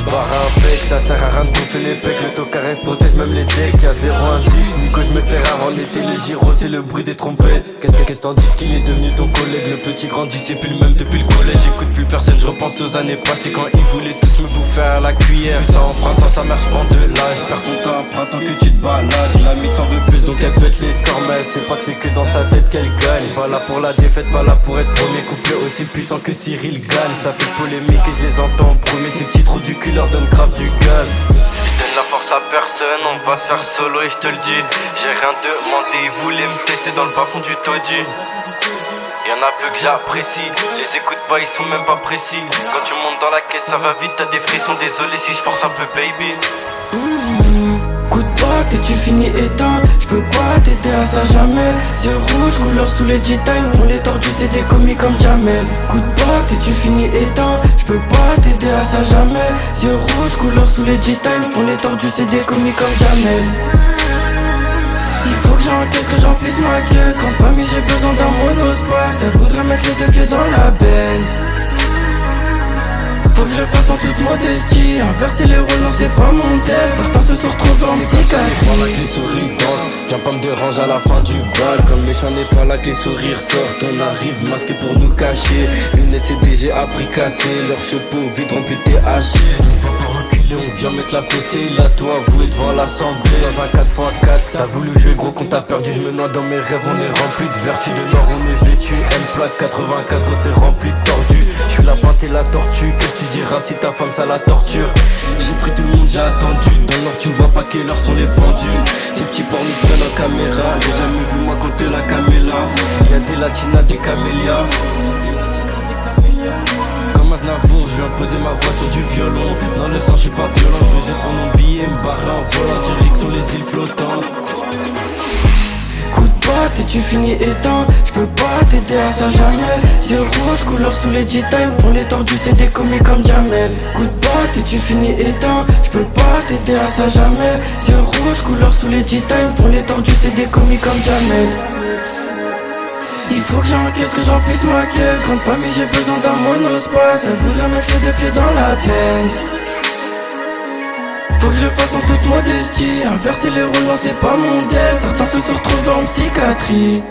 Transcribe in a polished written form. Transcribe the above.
Barre un bec, ça sert à rien de bouffer les pecs. Le tocard protège même les decks. Y'a 0 indice, Nico je me fais rare en été. Les gyros c'est le bruit des trompettes. Qu'est-ce t'en dis qu'il est devenu ton collègue? Le petit grandit c'est plus le même depuis le collège. J'écoute plus personne, je repense aux années passées quand ils voulaient tous me bouffer à la cuillère. Ça en printemps, sa mère prend de l'âge. Perds ton temps, printemps que tu te balades. L'ami s'en veut plus donc elle pète les scores. Mais elle sait pas que c'est que dans sa tête qu'elle gagne. Pas là pour la défaite, pas là pour être premier. Couplet aussi puissant que Cyril gagne. Ça fait polémique et je les entends en premier. Ces petits trous du cul leur donnent grave du gaz. Je donne la force à personne, on va se faire solo et je te le dis. J'ai rien demandé, ils voulaient me tester dans le bas fond du taudis. Y'en a peu que j'apprécie, les écoute pas, ils sont même pas précis. Quand tu montes dans la caisse, ça va vite, t'as des frissons, désolé si je force un peu, baby. Coup de patte et tu finis éteint. J'peux pas t'aider à ça jamais. Yeux rouges, couleur sous les G-Time. Font les tordus, c'est des commis comme Jamel. Coup de patte et tu finis éteint. J'peux pas t'aider à ça jamais. Yeux rouges, couleur sous les G-Time. Font les tordus, c'est des commis comme Jamel. Il faut que j'encaisse, que j'emplisse ma caisse. Grande famille, j'ai besoin d'un monospace. Elle voudrait mettre les deux pieds dans la Benz. Faut que je le fasse en toute modestie. Inverser les rôles, non c'est pas mon tel. Certains se sont retrouvés en psychiatrie. Prends la clé sourire danse, viens pas me déranger à la fin du bal. Comme méchant n'est pas la clé sourire sort. On arrive masqué pour nous cacher. Lunettes CDG à prix cassé. Leur chapeau vide rempli de THC. On va pas reculer, on vient mettre la fessée. Là toi avoué devant l'assemblée. Dans un 4x4, t'as voulu jouer gros qu'on t'a perdu. Je me noie dans mes rêves, on est rempli de vertu. De nord on est vêtu, M plaque 95 gros c'est rempli de tordus. Je suis la pinte et la tortue. Tu diras si ta femme ça la torture. J'ai pris tout le monde, j'ai attendu. Dans le nord tu vois pas quelle heure sont les pendules. Ces petits porcs nous prennent en caméra. J'ai jamais vu moi compter la caméla. Y'a des latinas, des camélias. Comme Aznavour, je viens poser ma voix sur du violon. Dans le sang je suis pas violent, je veux juste prendre mon billet, me barrer en volant. Direction les îles flottantes. Coup de patte et tu finis éteint. J'peux pas t'aider à ça jamais. Yeux rouges, couleur sous les G-Time. Font les tordus, c'est des commis comme Jamel. Coup de patte et tu finis éteint. J'peux pas t'aider à ça jamais. Yeux rouges, couleur sous les G-Time. Font les tordus, c'est des commis comme Jamel. Il faut que j'encaisse, que j'emplisse ma caisse. Grande famille, j'ai besoin d'un monospace. Elle voudrait mettre les deux pieds dans la Benz. Faut que je le fasse en toute modestie. Inverser les rôles, non c'est pas mon tel. Certains se sont retrouvés en psychiatrie.